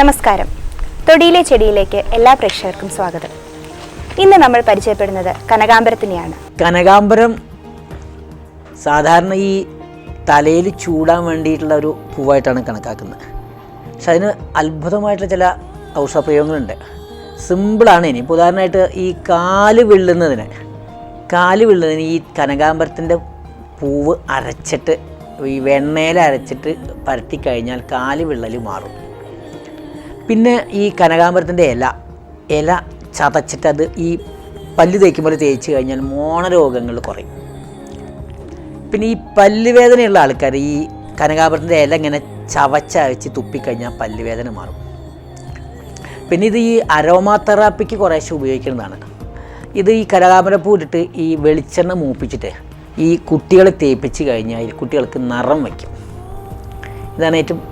നമസ്കാരം. തൊടിയിലെ ചെടിയിലേക്ക് എല്ലാ പ്രേക്ഷകർക്കും സ്വാഗതം. ഇന്ന് നമ്മൾ പരിചയപ്പെടുന്നത് കനകാംബരത്തിനെയാണ്. കനകാംബരം സാധാരണ ഈ തലയിൽ ചൂടാൻ വേണ്ടിയിട്ടുള്ള ഒരു പൂവായിട്ടാണ് കണക്കാക്കുന്നത്. പക്ഷെ അതിന് അത്ഭുതമായിട്ടുള്ള ചില ഔഷധപ്രയോഗങ്ങളുണ്ട്. സിമ്പിളാണ്. ഇനി ഇപ്പോൾ ഉദാഹരണമായിട്ട് ഈ കാല് വിള്ളുന്നതിന് ഈ കനകാംബരത്തിൻ്റെ പൂവ് അരച്ചിട്ട് ഈ വെണ്ണയിൽ അരച്ചിട്ട് പരട്ടിക്കഴിഞ്ഞാൽ കാല് വിള്ളൽ മാറും. പിന്നെ ഈ കനകാംബരത്തിൻ്റെ ഇല ചതച്ചിട്ട് അത് ഈ പല്ല് തേക്കുമ്പോൾ തേച്ച് കഴിഞ്ഞാൽ മോണരോഗങ്ങൾ കുറയും. പിന്നെ ഈ പല്ലുവേദനയുള്ള ആൾക്കാർ ഈ കനകാംബരത്തിൻ്റെ ഇല ഇങ്ങനെ ചവച്ചരച്ച് തുപ്പിക്കഴിഞ്ഞാൽ പല്ലുവേദന മാറും. പിന്നെ ഇത് ഈ അരോമാ തെറാപ്പിക്ക് കുറേശ്ശെ ഉപയോഗിക്കുന്നതാണ്. ഇത് ഈ കനകാംബരപ്പൂ ഇട്ടിട്ട് ഈ വെളിച്ചെണ്ണ മൂപ്പിച്ചിട്ട് ഈ കുട്ടികളെ തേപ്പിച്ച് കഴിഞ്ഞാൽ കുട്ടികൾക്ക് നിറം വയ്ക്കും. ഇതാണ് ഏറ്റവും